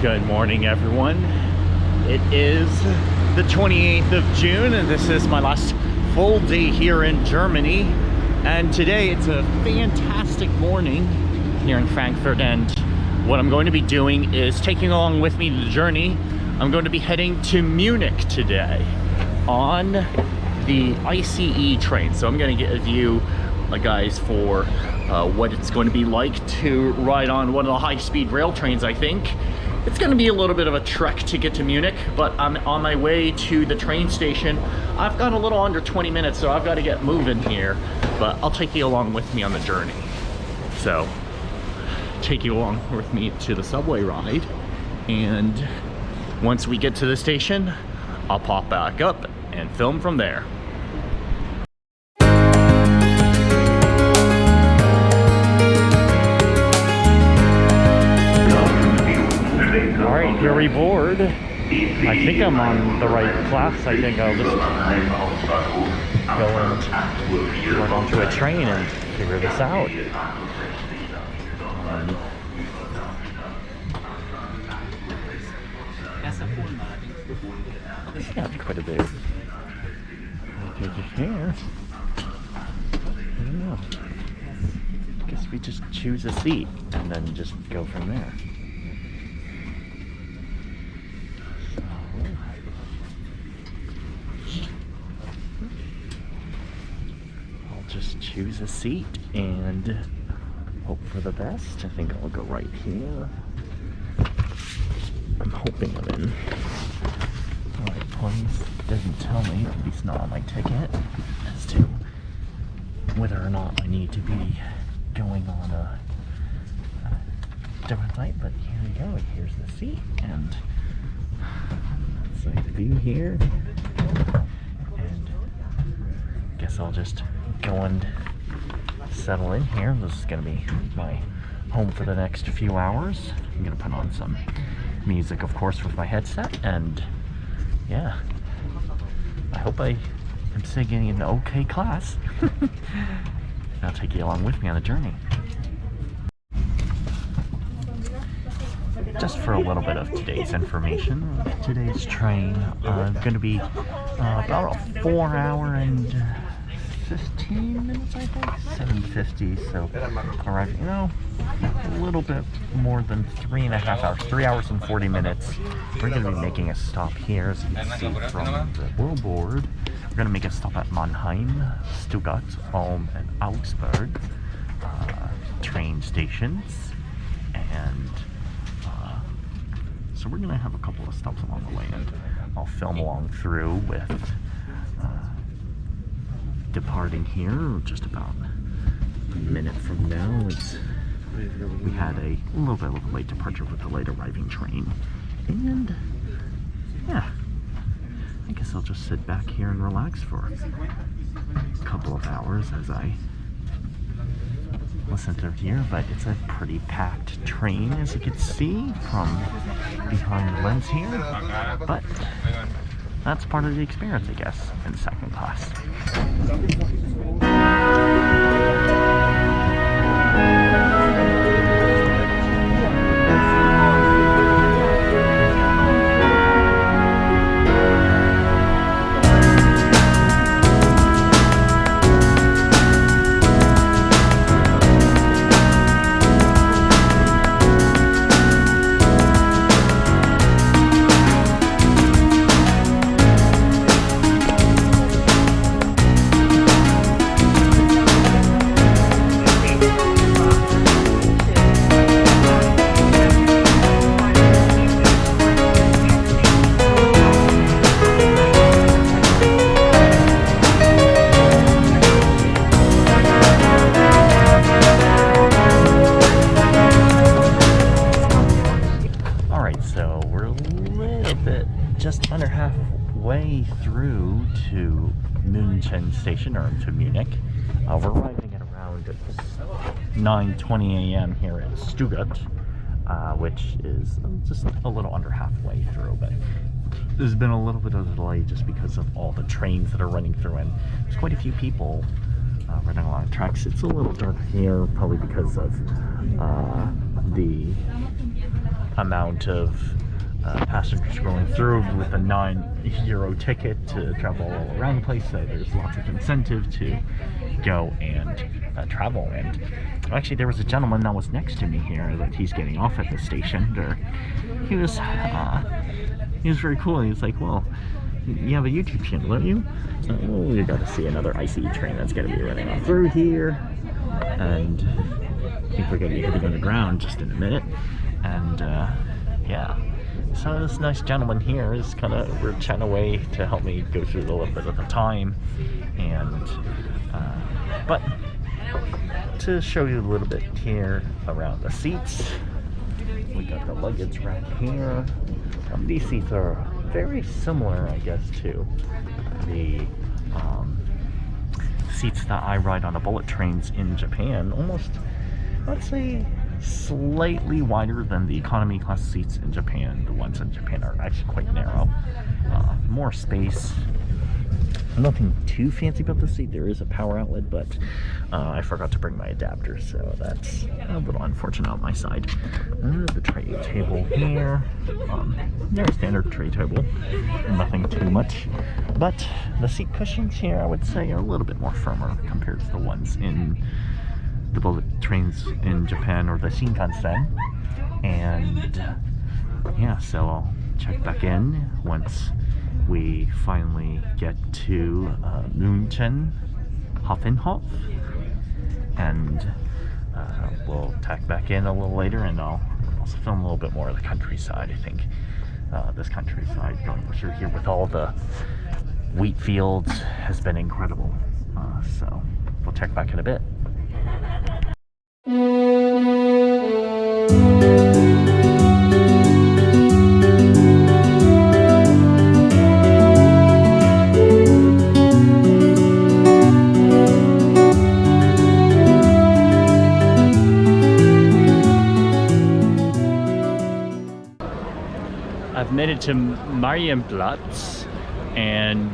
Good morning, everyone. It is the 28th of June, and this is my last full day here in Germany. And today it's a fantastic morning here in Frankfurt, and what I'm going to be doing is taking along with me the journey. I'm going to be heading to Munich today on the ICE train. So I'm going to get a view, guys, for what it's going to be like to ride on one of the high-speed rail trains. I think it's going to be a little bit of a trek to get to Munich, but I'm on my way to the train station. I've got a little under 20 minutes, so I've got to get moving here, but I'll take you along with me on the journey. So take you along with me to the subway ride, and once we get to the station, I'll pop back up and film from there. Alright, here we board. I think I'm on the right class. I think I'll just go and board onto a train and figure this out. This got quite a bit. Take it here. I don't know. I guess we just choose a seat and then just go from there. Just choose a seat and hope for the best. I think I'll go right here. I'm hoping I'm in the right place. It doesn't tell me, at least not on my ticket, as to whether or not I need to be going on a different flight, but here we go. Here's the seat, and that's like the view here. And I guess I'll just go and settle in here. This is going to be my home for the next few hours. I'm going to put on some music, of course, with my headset, and yeah, I hope I am singing in an okay class. I'll take you along with me on the journey. Just for a little bit of today's information, today's train is going to be about a 4 hour and 15 minutes, I think, 7:50, so arriving, a little bit more than 3.5 hours, 3 hours and 40 minutes. We're going to be making a stop here, as you can see from the billboard. We're going to make a stop at Mannheim, Stuttgart, Ulm, and Augsburg train stations, and so we're going to have a couple of stops along the way, and I'll film along through with departing here just about a minute from now. We had a little bit of a late departure with the late arriving train, and yeah, I guess I'll just sit back here and relax for a couple of hours as I listen to here. But it's a pretty packed train, as you can see from behind the lens here, but that's part of the experience, I guess, in second class. Just under halfway through to München station, or to Munich. We're arriving at around 9:20 a.m. here at Stuttgart, which is just a little under halfway through, but there's been a little bit of a delay just because of all the trains that are running through, and there's quite a few people running along tracks. It's a little dark here, probably because of the amount of passengers going through with a €9 ticket to travel all around the place, so there's lots of incentive to go and travel. And actually there was a gentleman that was next to me here that he's getting off at the station. He was very cool. He was like, well, you have a YouTube channel, don't you? Oh, you got to see another ICE train that's going to be running on through here, and I think we're going to be hitting on the ground just in a minute. And yeah, so this nice gentleman here is we're chatting away to help me go through a little bit of the time, and but to show you a little bit here around the seats, we got the luggage rack here. These seats are very similar, I guess, to the seats that I ride on the bullet trains in Japan. Almost, let's say, slightly wider than the economy class seats in Japan. The ones in Japan are actually quite narrow. More space. Nothing too fancy about the seat. There is a power outlet, but I forgot to bring my adapter, so that's a little unfortunate on my side. The tray table here. Very standard tray table. Nothing too much. But the seat cushions here, I would say, are a little bit more firmer compared to the ones in the bullet trains in Japan or the Shinkansen. And yeah, so I'll check back in once we finally get to München Hauptbahnhof, and we'll tack back in a little later, and I'll also film a little bit more of the countryside. I think this countryside going through here with all the wheat fields has been incredible. So we'll check back in a bit. I've made it to Marienplatz, and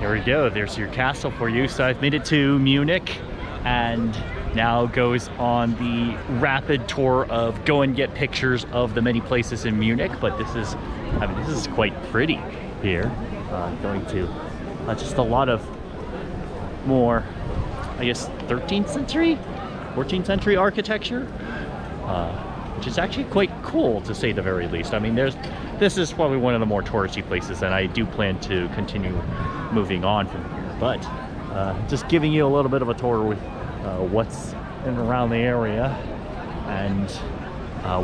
there we go. There's your castle for you. So I've made it to Munich, and now goes on the rapid tour of go and get pictures of the many places in Munich. But this is quite pretty here. Going to just a lot of more, I guess, 13th century, 14th century architecture. Which is actually quite cool, to say the very least. I mean, this is probably one of the more touristy places, and I do plan to continue moving on from here. But just giving you a little bit of a tour with what's in and around the area, and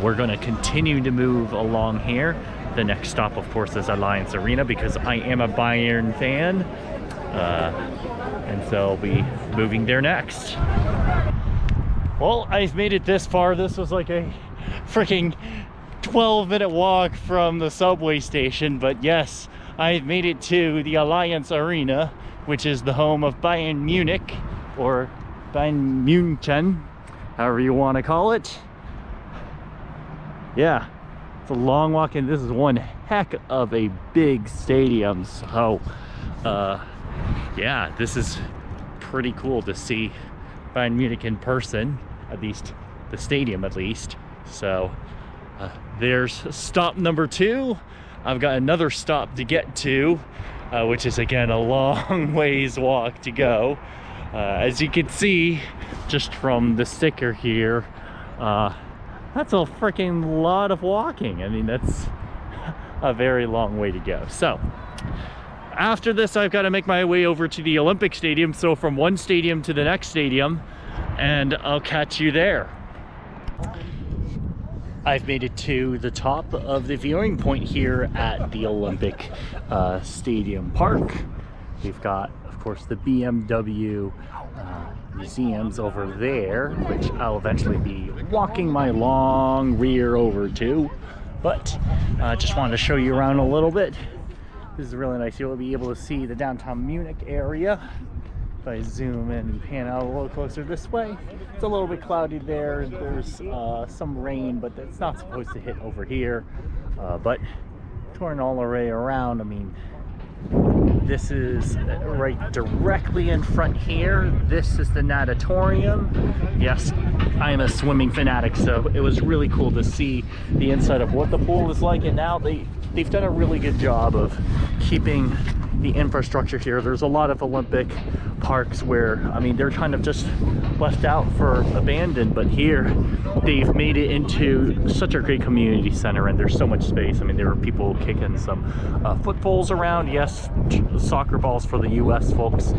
we're going to continue to move along here. The next stop, of course, is Allianz Arena, because I am a Bayern fan, and so I'll be moving there next. Well, I've made it this far. This was like a freaking 12-minute walk from the subway station, but yes, I've made it to the Allianz Arena, which is the home of Bayern Munich, or Bayern München, however you want to call it. Yeah, it's a long walk, and this is one heck of a big stadium. So yeah, this is pretty cool to see Bayern Munich in person, at least the stadium at least. So there's stop number 2. I've got another stop to get to, which is again a long ways walk to go. As you can see just from the sticker here, that's a freaking lot of walking. I mean, that's a very long way to go. So after this, I've got to make my way over to the Olympic Stadium. So from one stadium to the next stadium, and I'll catch you there. I've made it to the top of the viewing point here at the Olympic Stadium Park. We've got, of course, the BMW museums over there, which I'll eventually be walking my long rear over to. But just wanted to show you around a little bit. This is really nice. You'll be able to see the downtown Munich area. If I zoom in and pan out a little closer this way, it's a little bit cloudy there. There's some rain, but it's not supposed to hit over here. But touring all the way around, I mean, this is right directly in front here. This is the natatorium. Yes, I am a swimming fanatic, so it was really cool to see the inside of what the pool is like. And now they've done a really good job of keeping the infrastructure here. There's a lot of Olympic parks where, I mean, they're kind of just left out for abandoned, but here they've made it into such a great community center, and there's so much space. I mean, there are people kicking some footballs around. Yes, soccer balls for the US folks.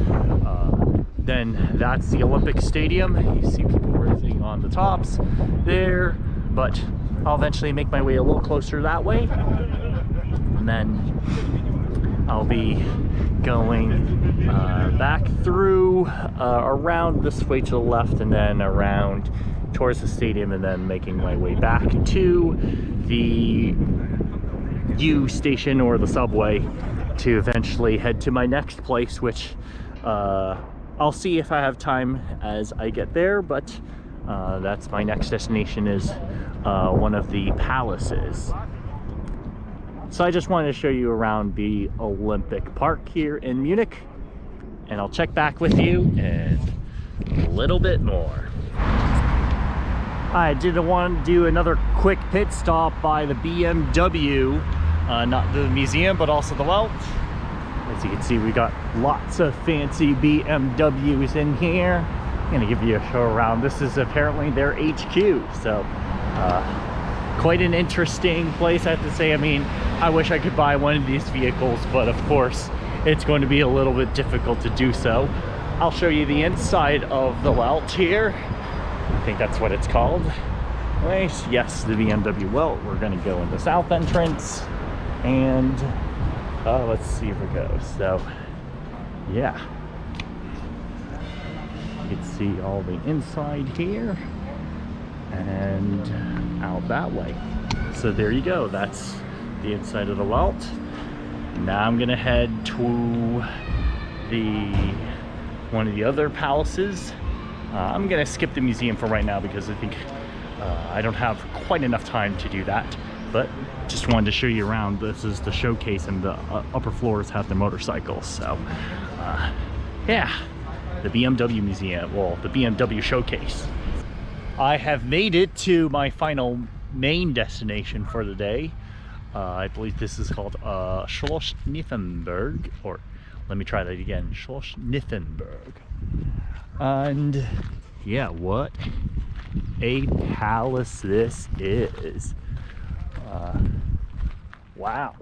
Then that's the Olympic Stadium. You see people racing on the tops there, but I'll eventually make my way a little closer that way, and then I'll be going back through around this way to the left, and then around towards the stadium, and then making my way back to the U station or the subway to eventually head to my next place, which I'll see if I have time as I get there, but that's my next destination, is one of the palaces. So I just wanted to show you around the Olympic Park here in Munich, and I'll check back with you in a little bit more. I did want to do another quick pit stop by the BMW, not the museum, but also the Welt. As you can see, we got lots of fancy BMWs in here. I'm gonna give you a show around. This is apparently their HQ, so quite an interesting place, I have to say. I mean, I wish I could buy one of these vehicles, but of course it's going to be a little bit difficult to do so. I'll show you the inside of the Welt here. I think that's what it's called. Right, yes, the BMW Welt. We're gonna go in the south entrance, and let's see if it goes. So yeah, you can see all the inside here and out that way. So there you go, that's the inside of the Welt. Now I'm gonna head to one of the other palaces. I'm gonna skip the museum for right now because I think I don't have quite enough time to do that, but just wanted to show you around. This is the showcase, and the upper floors have the motorcycles. So yeah, the BMW museum, well, the BMW showcase. I have made it to my final main destination for the day. I believe this is called Schloss Nymphemburg, or let me try that again, Schloss Nymphemburg. And yeah, what a palace this is. Wow.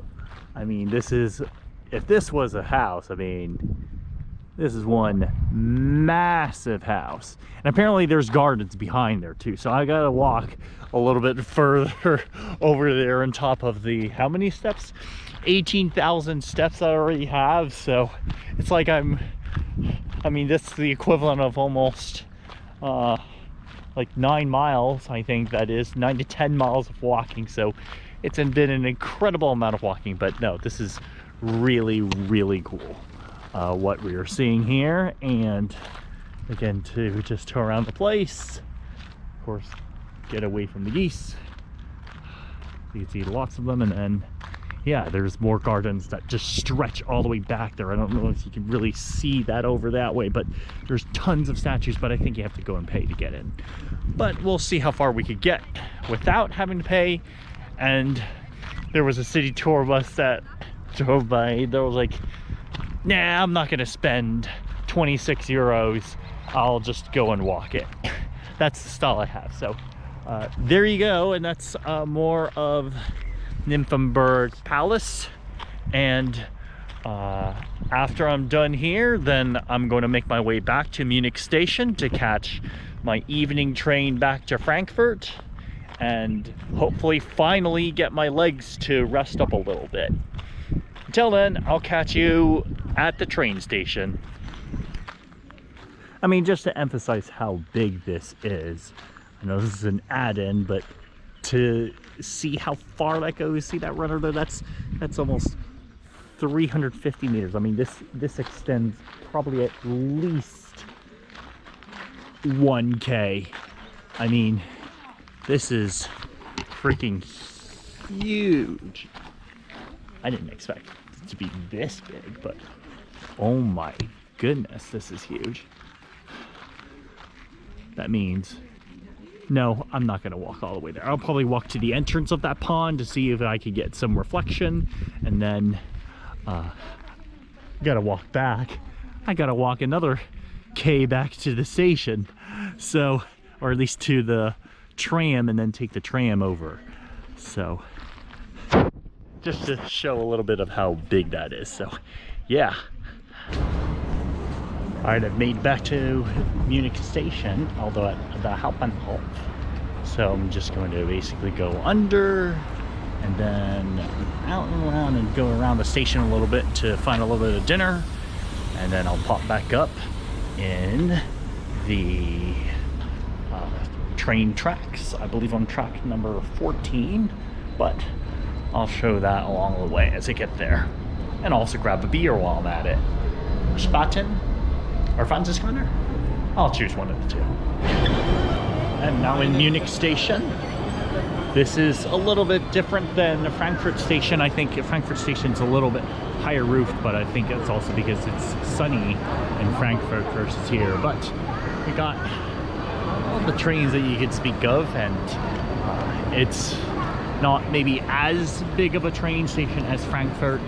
I mean, this is, if this was a house, I mean, this is one massive house. And apparently there's gardens behind there too. So I gotta walk a little bit further over there on top of the, how many steps? 18,000 steps I already have. So it's like I mean, that's the equivalent of almost like 9 miles, I think that is, 9 to 10 miles of walking. So it's been an incredible amount of walking, but no, this is really, really cool. What we are seeing here, and again, to just tour around the place, of course, get away from the geese. You can see lots of them, and then yeah, there's more gardens that just stretch all the way back there. I don't know if you can really see that over that way, but there's tons of statues, but I think you have to go and pay to get in. But we'll see how far we could get without having to pay. And there was a city tour bus that drove by. There was like, nah, I'm not gonna spend 26 euros. I'll just go and walk it. That's the style I have. So there you go, and that's more of Nymphemburg Palace. And after I'm done here, then I'm going to make my way back to Munich station to catch my evening train back to Frankfurt, and hopefully finally get my legs to rest up a little bit. Until then, I'll catch you at the train station. I mean, just to emphasize how big this is, I know this is an add-in, but to see how far that goes, see that runner there, that's almost 350 meters. I mean, this extends probably at least 1K. I mean, this is freaking huge. I didn't expect it to be this big, but Oh my goodness, this is huge. That means, no, I'm not gonna walk all the way there. I'll probably walk to the entrance of that pond to see if I could get some reflection, and then gotta walk back. I gotta walk another K back to the station, so, or at least to the tram, and then take the tram over. So just to show a little bit of how big that is. So yeah. All right, I've made back to Munich station, although at the Hauptbahnhof. So I'm just going to basically go under and then out and around and go around the station a little bit to find a little bit of dinner. And then I'll pop back up in the train tracks. I believe on track number 14, but I'll show that along the way as I get there. And also grab a beer while I'm at it. Spaten or Franziskaner? I'll choose one of the two. And now in Munich station. This is a little bit different than the Frankfurt station. I think Frankfurt station's a little bit higher roofed, but I think it's also because it's sunny in Frankfurt versus here. But we got all the trains that you could speak of, and it's not maybe as big of a train station as Frankfurt,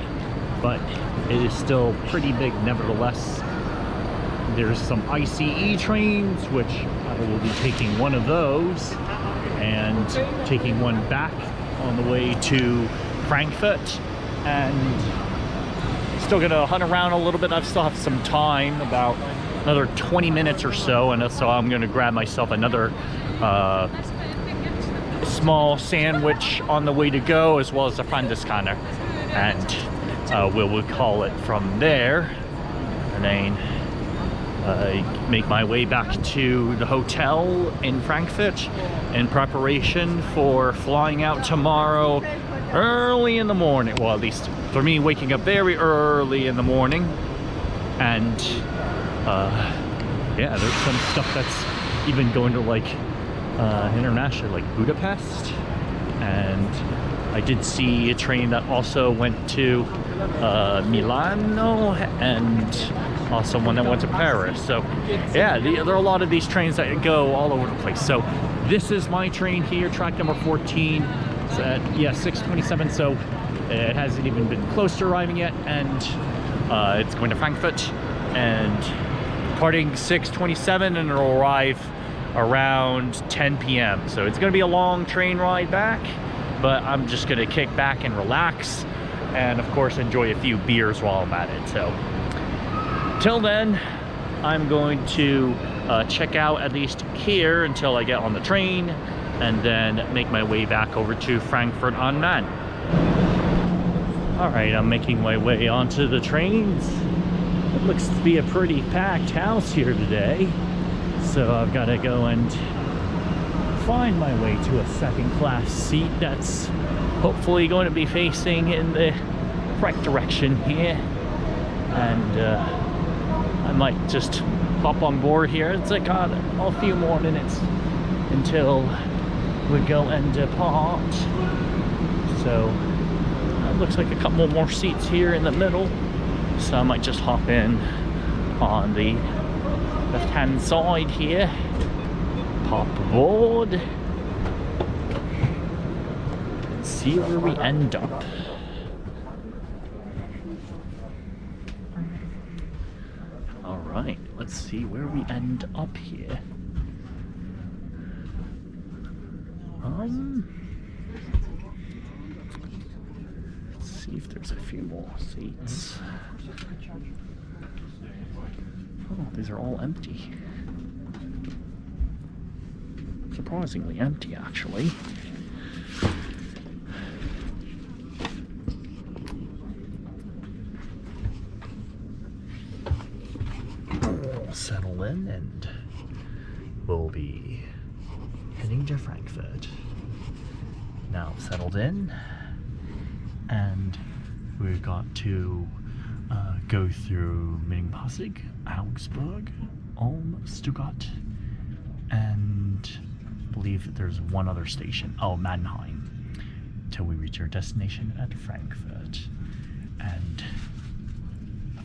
but it is still pretty big nevertheless. There's some ICE trains, which I will be taking one of those and taking one back on the way to Frankfurt, and still gonna hunt around a little bit. I still have some time, about another 20 minutes or so, and so I'm gonna grab myself another small sandwich on the way to go, as well as a Franziskaner, and we'll call it from there, and then make my way back to the hotel in Frankfurt in preparation for flying out tomorrow early in the morning. Well, at least for me, waking up very early in the morning. And yeah, there's some stuff that's even going to like international, like Budapest. And I did see a train that also went to Milano, and also one that went to Paris. So yeah, there are a lot of these trains that go all over the place. So this is my train here, track number 14. It's at 6:27, so it hasn't even been close to arriving yet, and it's going to Frankfurt, and departing 6:27, and it'll arrive around 10 p.m. So it's going to be a long train ride back, but I'm just going to kick back and relax, and of course enjoy a few beers while I'm at it. So till then, I'm going to check out at least here until I get on the train, and then make my way back over to Frankfurt am Main. All right, I'm making my way onto the trains. It looks to be a pretty packed house here today, so I've got to go and find my way to a second-class seat that's hopefully going to be facing in the correct direction here, and I might just hop on board here. It's like a few more minutes until we go and depart. So it looks like a couple more seats here in the middle. So I might just hop in on the left-hand side here, pop aboard, and see where we end up. Alright, let's see where we end up here. Let's see if there's a few more seats. Oh, these are all empty. Surprisingly empty, actually. Settle in, and we'll be heading to Frankfurt. Now settled in, and we've got to go through Nymphemburg, Augsburg, Ulm, Stuttgart, and I believe there's one other station, Mannheim, till we reach our destination at Frankfurt. And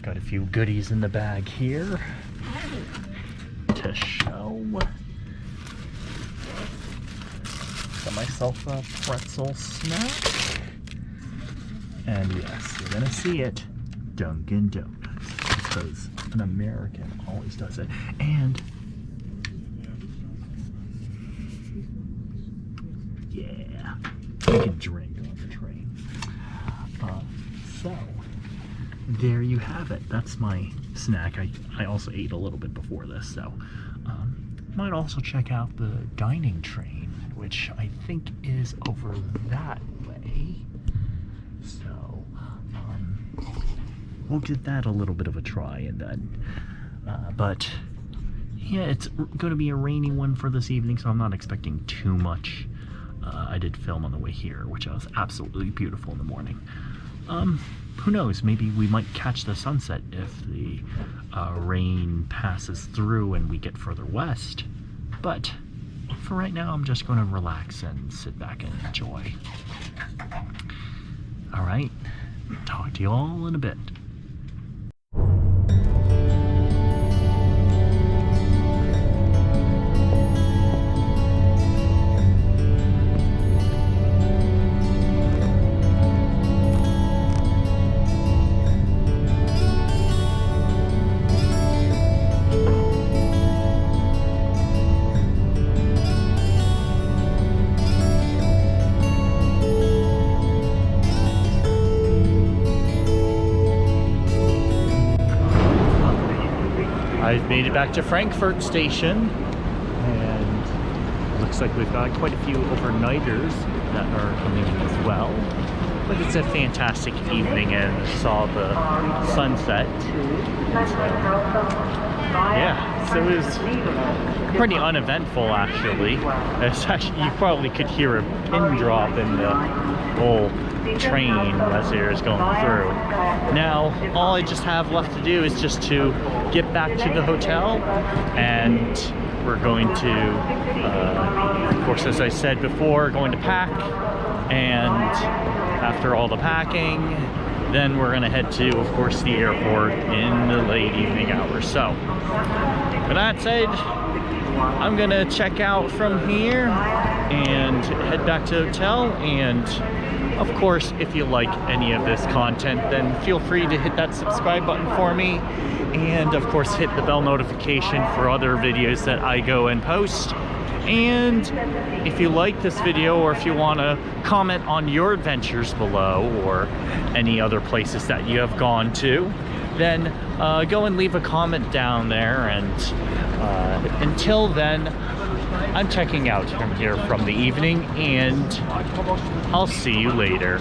Got a few goodies in the bag here to show. Got myself a pretzel snack. And yes, you're gonna see it. Dunkin' Donuts. Because an American always does it. And yeah, you can drink on the train. So there you have it. That's my snack. I also ate a little bit before this, so might also check out the dining train, which I think is over that way. So we'll give that a little bit of a try, and then but yeah, it's going to be a rainy one for this evening, so I'm not expecting too much. I did film on the way here, which was absolutely beautiful in the morning. Who knows, maybe we might catch the sunset if the rain passes through and we get further west. But for right now, I'm just going to relax and sit back and enjoy. All right, talk to you all in a bit. I've made it back to Frankfurt station, and it looks like we've got quite a few overnighters that are coming in as well. But it's a fantastic evening, and saw the sunset. Yeah, so it was pretty uneventful actually. It's actually, you probably could hear a pin drop in the whole train as it is going through. Now, all I just have left to do is just to get back to the hotel, and we're going to, of course, as I said before, going to pack, and after all the packing, then we're gonna head to, of course, the airport in the late evening hours. So, with that said, I'm gonna check out from here and head back to the hotel. And of course, if you like any of this content, then feel free to hit that subscribe button for me, and of course hit the bell notification for other videos that I go and post. And if you like this video, or if you want to comment on your adventures below, or any other places that you have gone to, then go and leave a comment down there. And until then, I'm checking out from here from the evening, and I'll see you later.